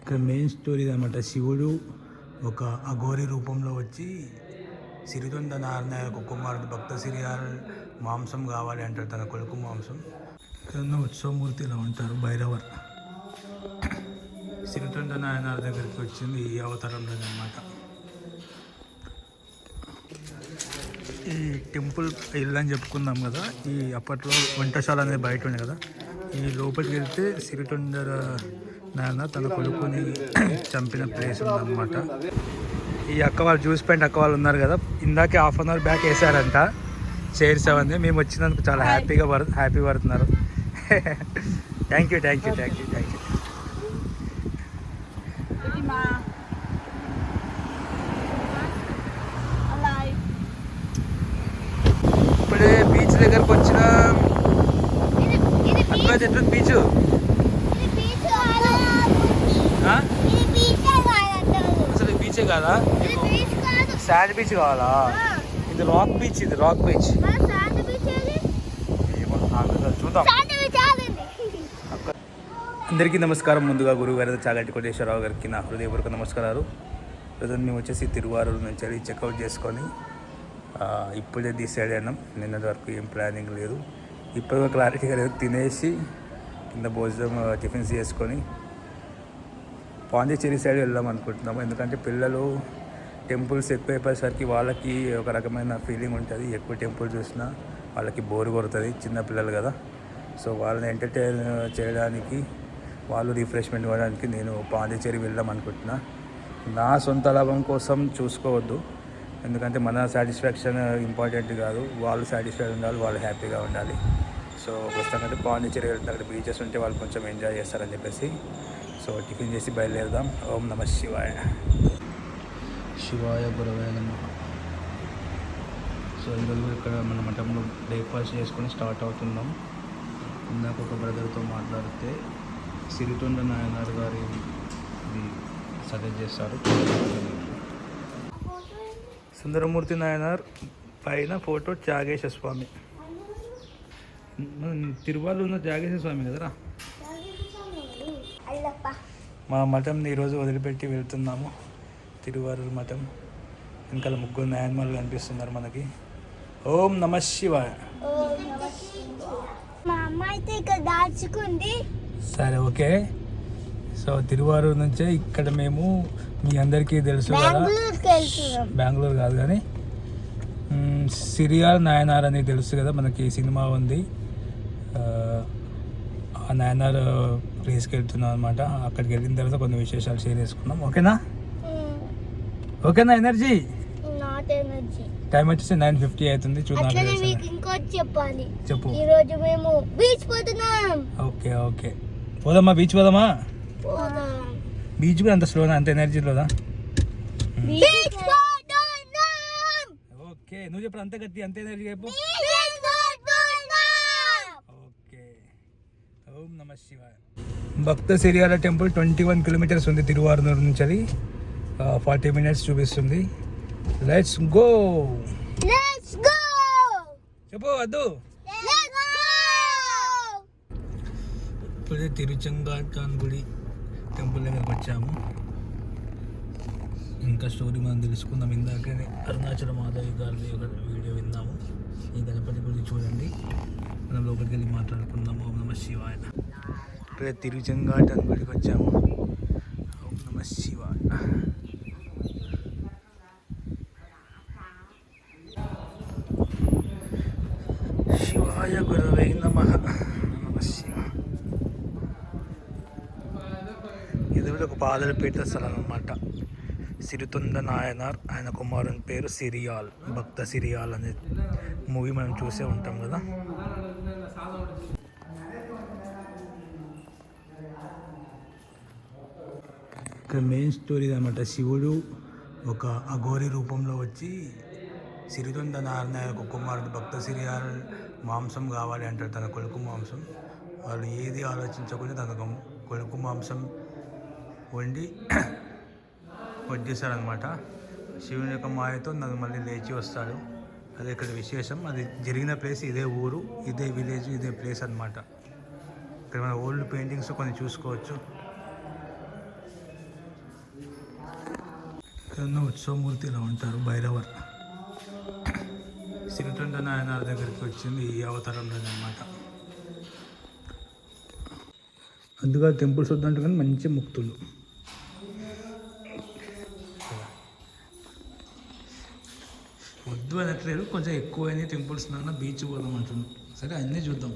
ఇక్కడ main story అనమాట. శివుడు ఒక అఘోరి రూపంలో వచ్చి సిరితొండ నారాయణ కుమారుడు భక్త సిరియాల్ మాంసం కావాలి అంటారు, తన కొడుకు మాంసం. ఇక్కడ ఉన్న ఉత్సవమూర్తి ఇలా ఉంటారు, భైరవర్. సిరితొండ నారాయణ దగ్గరికి వచ్చింది ఈ అవతారంలో అనమాట. ఈ టెంపుల్ ఇల్లు అని చెప్పుకుందాం కదా, ఈ అప్పట్లో వంటశాల అనేది బయట ఉండే కదా, ఈ లోపలికి వెళ్తే సిరితొండ నాన్న తన కొడుకుని చంపిన ప్లేస్ ఉందన్నమాట. ఈ అక్క వాళ్ళు జ్యూస్ పాయింట్ అక్క వాళ్ళు ఉన్నారు కదా, ఇందాకే హాఫ్ అన్ అవర్ బ్యాక్ వేసారంట చైర్స్ అవన్నీ. మేము వచ్చినందుకు చాలా హ్యాపీ పడుతున్నారు. Thank you. ఇప్పుడే బీచ్ దగ్గరకు వచ్చిన ఎట్లా బీచ్ అసలు బీచే కాదా, శాండ్ బీచ్ కావాలా? ఇది రాక్ బీచ్, చూద్దాం. అందరికీ నమస్కారం. ముందుగా గురువు గారి చాగంటి కోటేశ్వరరావు గారికి నా హృదయపూర్వక నమస్కారాలు. ప్రజెంట్ మేము వచ్చేసి తిరువారూరు నుంచి వెళ్ళి చెక్అవుట్ చేసుకొని ఇప్పుడే డిసైడ్ అయినాం. నిన్నటి వరకు ఏం ప్లానింగ్ లేదు, ఇప్పుడు క్లారిటీగా లేదు. తినేసి కింద భోజనం టిఫిన్స్ చేసుకొని పాండిచ్చేరి సైడ్ వెళ్దాం అనుకుంటున్నాము. ఎందుకంటే పిల్లలు టెంపుల్స్ ఎక్కువ అయిపోయేసరికి వాళ్ళకి ఒక రకమైన ఫీలింగ్ ఉంటుంది. ఎక్కువ టెంపుల్ చూసినా వాళ్ళకి బోర్ కొడుతుంది, చిన్నపిల్లలు కదా. సో వాళ్ళని ఎంటర్టైన్ చేయడానికి, వాళ్ళు రిఫ్రెష్మెంట్ ఇవ్వడానికి నేను పాండిచ్చేరి వెళ్దాం అనుకుంటున్నా. నా సొంత లాభం కోసం చూసుకోవద్దు, ఎందుకంటే మన సాటిస్ఫాక్షన్ ఇంపార్టెంట్ కాదు, వాళ్ళు సాటిస్ఫైడ్ ఉండాలి, వాళ్ళు హ్యాపీగా ఉండాలి. సో ప్రస్తుతం పాండిచ్చేరి వెళ్తే అక్కడ బీచెస్ ఉంటే వాళ్ళు కొంచెం ఎంజాయ్ చేస్తారని చెప్పేసి సో టిఫిన్ చేసి బయలుదేరదాం. ఓం నమ శివాయ. శివాయ గురవే నమః. సో ఈరోజు ఇక్కడ మన మఠంలో బ్రేక్ఫాస్ట్ చేసుకొని స్టార్ట్ అవుతున్నాం. ఇందాక ఒక బ్రదర్తో మాట్లాడితే సిరితొండ నాయనార్ గారి సజెస్ట్ చేస్తారు. సుందరమూర్తి నాయనార్ పైన ఫోటో త్యాగేశ్వర స్వామి. తిరువారూరు ఉన్న త్యాగేశ్వర స్వామి కదరా. మా మఠంని ఈరోజు వదిలిపెట్టి వెళ్తున్నాము. తిరువారూరు మఠం వెనకాల ముగ్గురు నాయన్మాలు కనిపిస్తున్నారు మనకి. ఓం నమ శివాయ. సరే, ఓకే. సో తిరువారూరు నుంచే ఇక్కడ మేము, మీ అందరికీ తెలుసు కదా, బెంగళూరు కాదు కానీ సిరియాల్ నాయనార్ అని తెలుసు కదా, మనకి సినిమా ఉంది. ఆ నాయనార్ ప్లేస్కి వెళ్తున్నాం అనమాట. అక్కడికి వెళ్ళిన తర్వాత కొన్ని విశేషాలు షేర్ చేసుకున్నాం. ఓకేనా ఎనర్జీ? టైం వచ్చేసి 9:50 అవుతుంది. చూద్దాం. చెప్పు. ఈరోజు మేము బీచ్ పోతున్నాం. ఓకే పోదామా? బీచ్ పోదామా? బీచ్ కూడా అంత స్లోనా, అంత ఎనర్జీ లోదా? ఓకే, నువ్వు చెప్పు. అంత గట్టి, అంత ఎనర్జీ చెప్పు. ఓకే. ఓం నమ శివాయ. భక్త సిరియాల టెంపుల్ 21 కిలోమీటర్స్ ఉంది తిరువారూరు నుంచి. అది 40 మినిట్స్ చూపిస్తుంది. Let's go. చెప్పు వద్దు. ఇప్పుడే తిరుచెంగాట్కాన్ గుడి టెంపుల్ దగ్గరకు వచ్చాము. ఇంకా స్టోరీ మనం తెలుసుకుందాం. ఇందాకనే అరుణాచల మాధవి గారి ఒక వీడియో విన్నాము. ఈ గణపతి గుడి చూడండి, మనం లోపలికి వెళ్ళి మాట్లాడుకుందాం. ఓం నమ శివాయ. ఇప్పుడే తిరుచెంగాట్కాన్ గుడికి వచ్చాము. ఓం నమ శివాయ. శివాయ గురవే నమః. ఇది కూడా ఒక బాదలపేట స్థలం అన్నమాట. సిరితొండ నాయనార్, ఆయన కుమారుని పేరు సిరియాల్. భక్త సిరియాల్ అనే మూవీ మనం చూసే ఉంటాం కదా. ఇక్కడ మెయిన్ స్టోరీ అనమాట. శివుడు ఒక అఘోరి రూపంలో వచ్చి సిరితొండ నారాయణ కుమారుడు భక్త సిరియాల్ మాంసం కావాలి అంటారు, తన కొడుకు మాంసం. వాళ్ళు ఏది ఆలోచించకుండా తన కొడుకు మాంసం వండి వడ్డిస్తారనమాట. శివుని యొక్క మాయతో నన్ను మళ్ళీ లేచి వస్తాడు. అదే ఇక్కడ విశేషం. అది జరిగిన ప్లేస్ ఇదే ఊరు, ఇదే విలేజ్, ఇదే ప్లేస్ అనమాట. ఇక్కడ మన ఓల్డ్ పెయింటింగ్స్ కొన్ని చూసుకోవచ్చు. ఇక్కడ ఉన్న ఉత్సవమూర్తి ఇలా ఉంటారు భైరవర్. సిరితొండ నాయనార్ దగ్గరికి వచ్చింది ఈ అవతారంలో అనమాట. అందుగా టెంపుల్స్ వద్దంటే కానీ మంచి ముక్తులు. వద్దు అనట్లేదు, కొంచెం ఎక్కువైన టెంపుల్స్ నాన్న బీచ్ పోదాం అంటున్నాం. సరే అన్నీ చూద్దాం,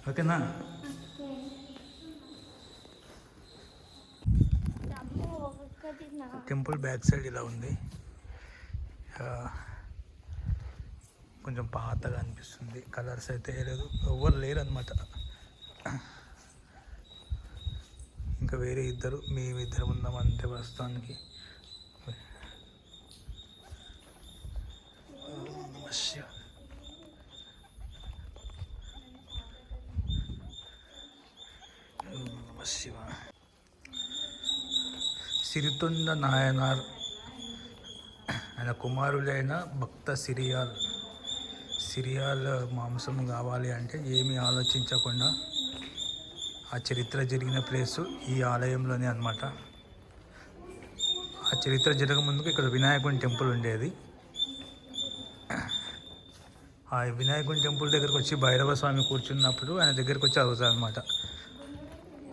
ఓకేనా? టెంపుల్ బ్యాక్ సైడ్ ఇలా ఉంది. కొంచెం పాతగా అనిపిస్తుంది, కలర్స్ అయితే లేదు, ఎవరు లేరు అనమాట. ఇంకా వేరే మేమిద్దరు ఉన్నాం అంతే ప్రస్తుతానికి. సిరితొండ నాయనార్ ఆయన కుమారులైన భక్త సిరియాల్ మాంసం కావాలి అంటే ఏమీ ఆలోచించకుండా ఆ చరిత్ర జరిగిన ప్లేసు ఈ ఆలయంలోనే అనమాట. ఆ చరిత్ర జరగముందుకు ఇక్కడ వినాయకుని టెంపుల్ ఉండేది. ఆ వినాయకుని టెంపుల్ దగ్గరకు వచ్చి భైరవ స్వామి కూర్చున్నప్పుడు ఆయన దగ్గరికి వచ్చి అడుగుతారు అనమాట.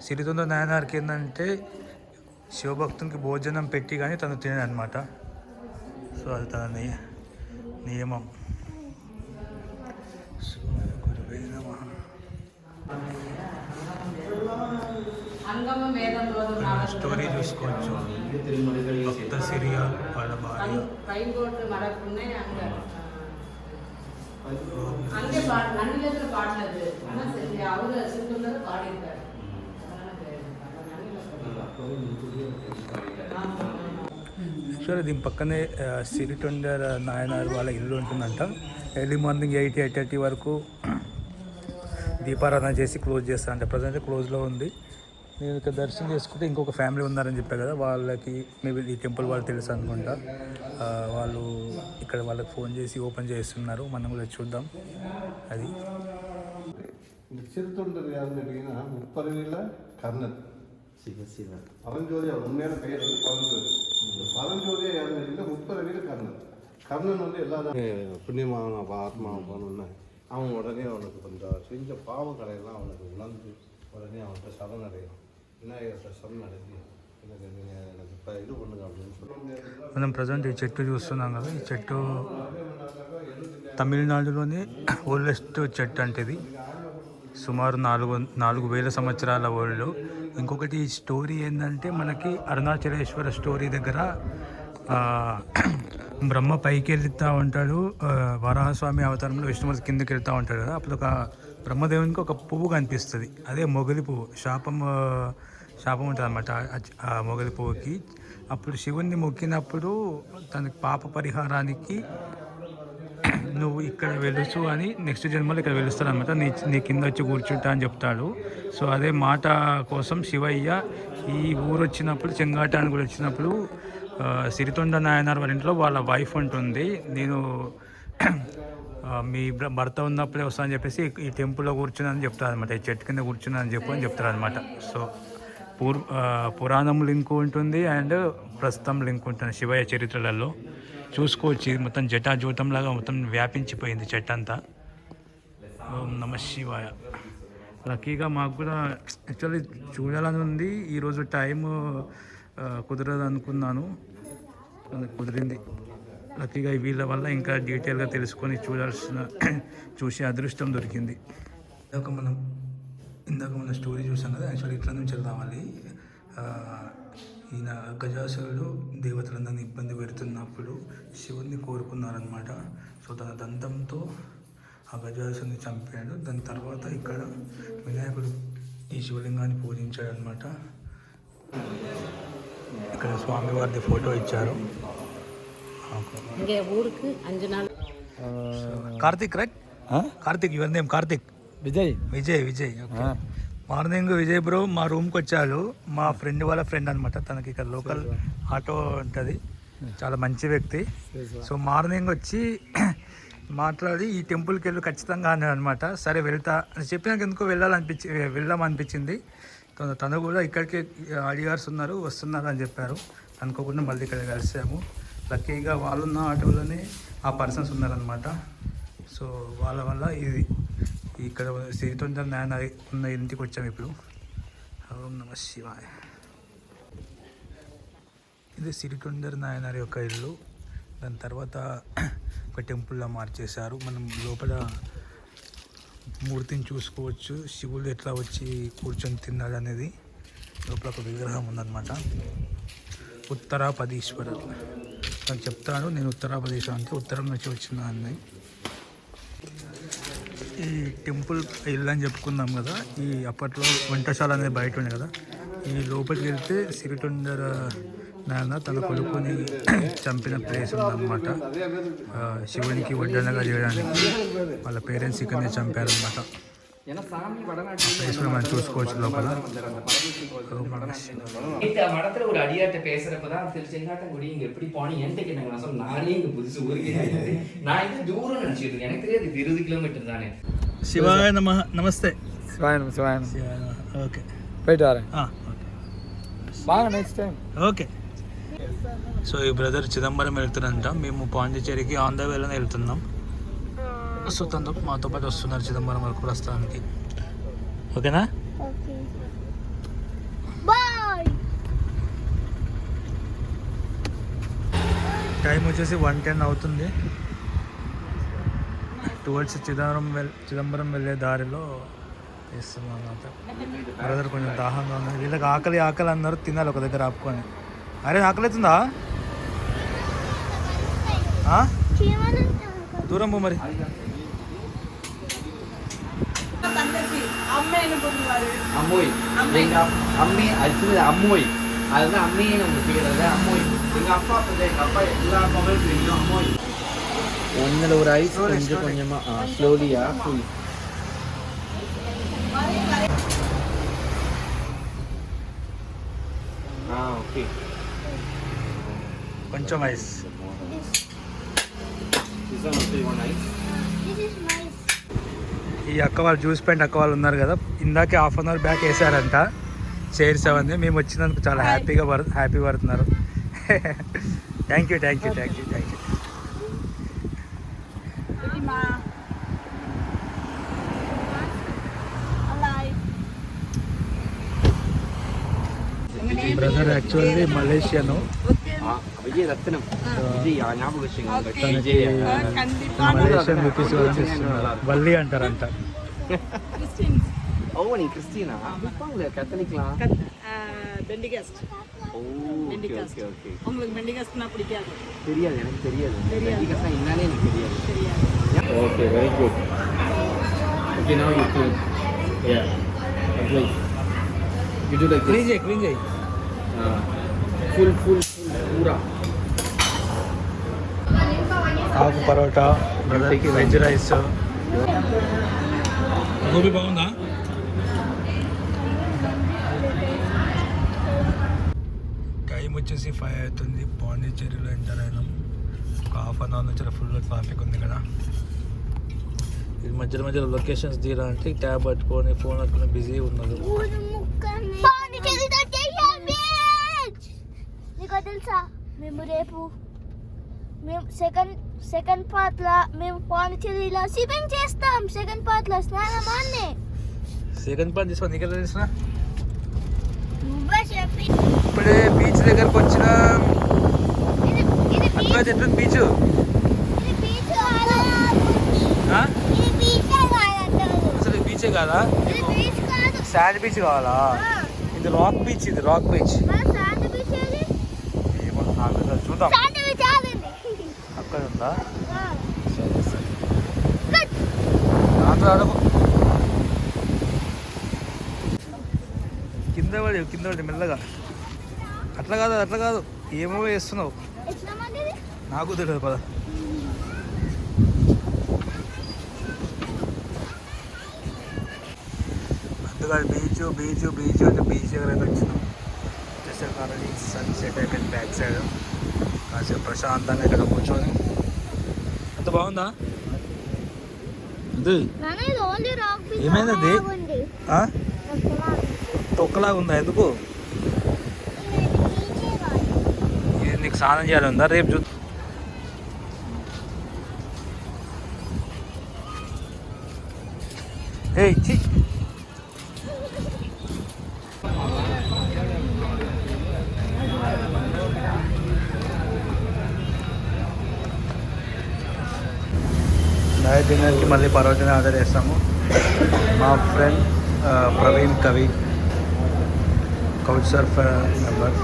సిరితొండ నాయనార్కి ఏంటంటే శివభక్తునికి భోజనం పెట్టి కానీ తను తినడనమాట. సో అది తన నియమం. స్టోరీ చూసుకోవచ్చు. భక్త సిరియాల్ వాళ్ళ భార్య యాక్చువల్లీ దీని పక్కనే సిరితొండ నాయనార్ వాళ్ళ ఇల్లు ఉంటుందంట. ఎర్లీ మార్నింగ్ 8:30 వరకు దీపారాధన చేసి క్లోజ్ చేస్తారంట. ప్రజెంట్ క్లోజ్లో ఉంది. నేను ఇక్కడ దర్శనం చేసుకుంటే ఇంకొక ఫ్యామిలీ ఉన్నారని చెప్పా కదా, వాళ్ళకి మేబీ ఈ టెంపుల్ వాళ్ళు తెలుసు అనుకుంటా. వాళ్ళు ఇక్కడ వాళ్ళకి ఫోన్ చేసి ఓపెన్ చేస్తున్నారు, మనం కూడా చూద్దాం. అది சிறுத்தொண்டர் யாருன்னு கேட்டிங்கன்னா முப்பரவியில் கர்ணன் பரஞ்சோதியா உண்மையான பெயர் வந்து பரஞ்சோதி. பரஞ்சோதியா யாருன்னு கேட்டிங்கன்னா முப்பரவியில் கர்ணன். கர்ணன் வந்து எல்லா புண்ணியமான ஆத்மா போகணுன்னு அவன் உடனே அவனுக்கு கொஞ்சம் செஞ்ச பாவ கடையெல்லாம் அவனுக்கு உணர்ந்து உடனே அவன்கிட்ட சரணடையும். விநாயகர்கிட்ட சரணடைஞ்சு எனக்கு நீங்கள் எனக்கு இப்போ இது பண்ணுங்க அப்படின்னு சொல்லி మనం ప్రజెంట్ ఈ చెట్టు చూస్తున్నాం కదా. ఈ చెట్టు తమిళనాడులోని ఓల్డెస్ట్ చెట్టు అంటే ఇది సుమారు 4,000 సంవత్సరాల ఓల్డ్. ఇంకొకటి స్టోరీ ఏంటంటే మనకి అరుణాచలేశ్వర స్టోరీ దగ్గర బ్రహ్మ పైకి వెళ్తూ ఉంటాడు, వరాహస్వామి అవతారంలో విష్ణుమూర్తి కిందకి వెళ్తూ ఉంటాడు కదా. అప్పుడు ఒక బ్రహ్మదేవునికి ఒక పువ్వు కనిపిస్తుంది, అదే మొగలి పువ్వు. శాపం ఉంటుంది అన్నమాట ఆ మొగలి పువ్వుకి. అప్పుడు శివుణ్ణి మొక్కినప్పుడు తనకి పాప పరిహారానికి నువ్వు ఇక్కడ వెలుసు అని నెక్స్ట్ జన్మలో ఇక్కడ వెలుస్తాడు అనమాట. నీ కింద వచ్చి కూర్చుంటా అని చెప్తాడు. సో అదే మాట కోసం శివయ్య ఈ ఊరు వచ్చినప్పుడు, చెంగాటానికి కూడా వచ్చినప్పుడు సిరితొండ నాయనార్ వాళ్ళ ఇంట్లో వాళ్ళ వైఫ్ ఉంటుంది. నేను మీ భర్త ఉన్నప్పుడే వస్తా అని చెప్పేసి ఈ టెంపుల్లో కూర్చున్నానని చెప్తారు అనమాట. ఈ చెట్టు కింద కూర్చున్నానని అని చెప్తారు అనమాట. సో పురాణం లింక్ ఉంటుంది అండ్ ప్రస్తుతం లింక్ ఉంటుంది శివయ్య చరిత్రలలో. చూసుకోవచ్చు, మొత్తం జటాజూతంలాగా మొత్తం వ్యాపించిపోయింది చెట్టు అంతా. ఓం నమ శివాయ. లక్కీగా మాకు కూడా యాక్చువల్లీ చూడాలని ఉంది. ఈరోజు టైము కుదరదు అనుకున్నాను, కుదిరింది. లక్కీగా వీళ్ళ వల్ల ఇంకా డీటెయిల్గా తెలుసుకొని చూసే అదృష్టం దొరికింది. ఇందాక మనం స్టోరీ చూసాం కదా. యాక్చువల్లీ ఇట్లా నుంచి రావాలి. ఈయన గజాసురుడు దేవతలందరినీ ఇబ్బంది పెడుతున్నప్పుడు శివుణ్ణి కోరుకున్నారనమాట. సో తన దంతంతో ఆ గజాసురుని చంపాడు. దాని తర్వాత ఇక్కడ వినాయకుడు ఈ శివలింగాన్ని పూజించాడు అనమాట. ఇక్కడ స్వామివారిది ఫోటో ఇచ్చారు. Karthik right? Karthik, your name Karthik? Vijay. Okay. Morning Vijay bro మా రూమ్కి వచ్చాడు. మా ఫ్రెండ్ వాళ్ళ ఫ్రెండ్ అనమాట. తనకి ఇక్కడ లోకల్ ఆటో ఉంటుంది, చాలా మంచి వ్యక్తి. సో మార్నింగ్ వచ్చి మాట్లాడి ఈ టెంపుల్కి వెళ్ళి ఖచ్చితంగా అన్నాడు అనమాట. సరే వెళ్తా అని చెప్పి నాకు ఎందుకో వెళ్దామనిపించింది. తను కూడా ఇక్కడికి అడిగార్స్ వస్తున్నారు అని చెప్పారు. అనుకోకుండా మళ్ళీ ఇక్కడ కలిసాము. లక్కీగా వాళ్ళున్న ఆటోలోనే ఆ పర్సన్స్ ఉన్నారనమాట. సో వాళ్ళ వల్ల ఇది ఇక్కడ సిరితొందర నాయన ఉన్న ఇంటికి వచ్చాము ఇప్పుడు. ఓం నమ శివాయ. ఇది సిరితొందర నాయనారి యొక్క ఇల్లు. దాని తర్వాత ఒక టెంపుల్లా మార్చేశారు. మనం లోపల మూర్తిని చూసుకోవచ్చు. శివుడు ఎట్లా వచ్చి కూర్చొని తిన్నాడు అనేది లోపల ఒక విగ్రహం ఉందన్నమాట. ఉత్తరాపదీశ్వర తను చెప్తాను. నేను ఉత్తరాపదీశ్వర అంటే ఉత్తరం నుంచి వచ్చిన అన్నది. ఈ టెంపుల్ ఇల్లు అని చెప్పుకున్నాం కదా. ఈ అప్పట్లో వంటశాల అనేది బయట ఉంది కదా. ఈ లోపలికి వెళ్తే సిరితొందర నాన్న తన కొడుకుని చంపిన ప్లేస్ ఉందన్నమాట. శివునికి వడ్డనగా చేయడానికి వాళ్ళ పేరెంట్స్ ఇక్కడనే చంపారనమాట. ప్లేస్లో మనం చూసుకోవచ్చు లోపల. மடத்துல ஒரு அடியாட்ட பேசுறப்பதான் தெரிஞ்சு எங்காட்டங்குடி இங்க எப்படி போனீங்கன்னு கேட்டாங்க. நான் சொன்னேன் நானே இங்க புதுசு ஊருக்கு நான் இது தூரம் நினைச்சிட்டு இருக்கேன். எனக்கு தெரியாது இது 20 கிலோமீட்டர் தானே. శివాయ నమః. నమస్తే. శివాయ శివాయ. ఓకే పోయిట్ వారే ఓకే బాగా నెక్స్ట్ టైం ఓకే. సో ఈ బ్రదర్ చిదంబరం వెళ్తున్నారంట. మేము పాండిచేరికి ఆన్ ద వేలోనే వెళ్తున్నాం. సో తను మాతో పాటు వస్తున్నారు చిదంబరం వరకు ప్రస్తుతానికి. ఓకేనా? Okay bye. టైం వచ్చేసి 1:10 అవుతుంది. టువర్డ్స్ చిదంబరం వెళ్ళే దారిలో వేస్తున్నాం అన్నమాట. బ్రదర్ కొంచెం దాహంగా ఉన్నది. వీళ్ళకి ఆకలి అన్నారు. తినాలి ఒక దగ్గర ఆపుకొని. అరే ఆకలి అవుతుందా? దూరం పో మరి. அம்மோய் எங்க அம்மி அடுத்தது அம்மோய் அதுதான் அம்மியை நம்ம செய்யறது அம்மோய். எங்க அப்பா எங்க அப்பா எல்லா அப்பாவும் தெரியும் அம்மோய். ஒன்னுல ஒரு ஐஸ் கொஞ்சம் கொஞ்சமா ஸ்லோலியா ஃபுல். ఓకే కొంచెం ఐస్. ఈ అక్క వాళ్ళు జ్యూస్ పాయింట్ అక్క వాళ్ళు ఉన్నారు కదా. ఇందాకే హాఫ్ అన్ అవర్ బ్యాక్ వేసారంట చైర్స్ అవన్నీ. మేము వచ్చినందుకు చాలా హ్యాపీ పడుతున్నారు. Thank you. ఈ brother actually Malaysian. Vijay Ratnam ஞாபகம் మలేషియన్ రూపీస్ వల్లి అంటారంట. ஓ நீ கிறிஸ்டினா இருப்பாங்களே கத்தலிக்கலாம் பெண்டிகாஸ்ட். ஓ ஓகே ஓகே ஓகே. உங்களுக்கு பெண்டிகாஸ்ட்னா பிடிக்காது? தெரியாது எனக்கு தெரியாது. பெண்டிகாஸ்ட்னா என்னன்னே எனக்கு தெரியாது. Okay very good. Okay now you do ya అట్లై యు డు లైక్ క్లీన్ చేయి. ఫుల్ పూరా ఆకు పరోటా, బ్రదర్కి వెజ్ రైస్. గోబీ బాగుందా? టైం వచ్చేసి 5 అవుతుంది. పాండిచేరిలో ఎంటర్ అయినాం. ఒక హాఫ్ అన్ అవర్ నుంచి ఫుల్ ట్రాఫిక్ ఉంది కదా. ఇది మధ్యలో లొకేషన్స్ తీరా అంటే ట్యాబ్ పట్టుకొని ఫోన్ పట్టుకొని బిజీ ఉన్నారు. నీకు తెలుసా మేము రేపు సెకండ్ పార్ట్లా మేము పాండిచేరిలో స్విమ్మింగ్ చేస్తాం. సెకండ్ పార్ట్లా స్నానం అన్నే. సెకండ్ పార్ట్ తీసుకో. నీకు ఎలా తెలిసిన? నువ్వే చెప్పి. ఇప్పుడే బీచ్ దగ్గరకు వచ్చిన అట్లా చెప్తుంది బీచ్. అసలు బీచే కాదా? శాండ్ బీచ్ కావాలా? ఇది రాక్ బీచ్. ఏమో నాకు చూద్దాం. అక్కడ ఉందా? సరే నాతో అడగు. కింద పడి మెల్లగా. అట్లా కాదు ఏమో వేస్తున్నావు. నాకు తెలియదు పద. అందుకని బీచ్ అంటే బీచ్ దగ్గర వచ్చినాం. జస్ట్ ఆల్రెడీ సన్సెట్ అయిపోయింది బ్యాక్ సైడ్. కాసేపు ప్రశాంతంగా ఇక్కడ కూర్చొని. అంత బాగుందా? ఏమైంది? తొక్కలాగా ఉందా? ఎందుకు? ఇది నీకు స్నానం చేయాలి ఉందా రేపు చూ చి నైట్ డిన్నర్కి మళ్ళీ పరోటాని ఆర్డర్ చేస్తాము. మా ఫ్రెండ్ ప్రవీణ్ కవి couch surfer member.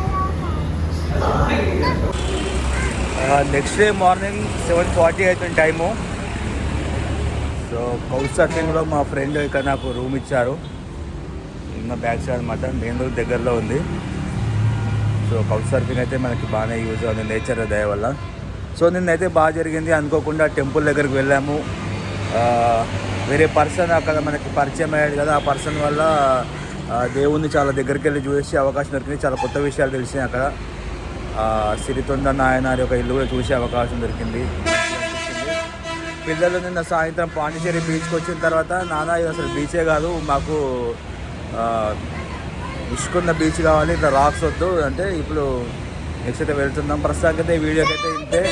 Next day morning 7:40 అవుతుంది టైము. సో కౌచ్ సర్ఫింగ్లో మా ఫ్రెండ్ ఇక్కడ నాకు రూమ్ ఇచ్చారు. ఉన్న బ్యాక్ సైడ్ అనమాట, మెయిన్ రోడ్ దగ్గరలో ఉంది. సో కౌచ్ సర్ఫింగ్ అయితే మనకి బాగానే యూజ్ అవుతుంది నేచర్ దయ వల్ల. సో నిన్నైతే బాగా జరిగింది. అనుకోకుండా టెంపుల్ దగ్గరికి వెళ్ళాము. వేరే పర్సన్ అక్కడ మనకి పరిచయం అయ్యాడు కదా, ఆ పర్సన్ వల్ల దేవుణ్ణి చాలా దగ్గరికి వెళ్ళి చూసే అవకాశం దొరికింది. చాలా కొత్త విషయాలు తెలిసినాయి అక్కడ. సిరితొండ నాయనారి ఒక ఇల్లు కూడా చూసే అవకాశం దొరికింది. పిల్లలు నిన్న సాయంత్రం పాండిచేరి బీచ్కి వచ్చిన తర్వాత నాన్న ఇది అసలు బీచే కాదు, మాకు ఇసుకున్న బీచ్ కావాలి, ఇట్లా రాక్స్ వద్దు అంటే ఇప్పుడు నెక్స్ట్ అయితే వెళ్తున్నాం. ప్రస్తుతానికి అయితే ఈ వీడియోకి అయితే ఇంతే.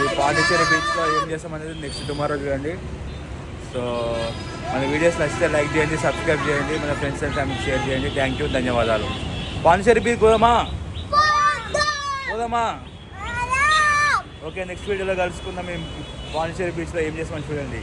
ఈ పాండిచేరి బీచ్లో ఏం చేస్తాం అనేది నెక్స్ట్ టుమారో చూడండి. సో మన వీడియోస్ నచ్చితే లైక్ చేయండి, సబ్స్క్రైబ్ చేయండి, మన ఫ్రెండ్స్ అండ్ ఫ్యామిలీ షేర్ చేయండి. థ్యాంక్ యూ, ధన్యవాదాలు. పాండిచేరి బీచ్ పోదామా? ఓకే, నెక్స్ట్ వీడియోలో కలుసుకుందాం. మేము పాండిచేరి బీచ్లో ఏం చేస్తామని చూడండి.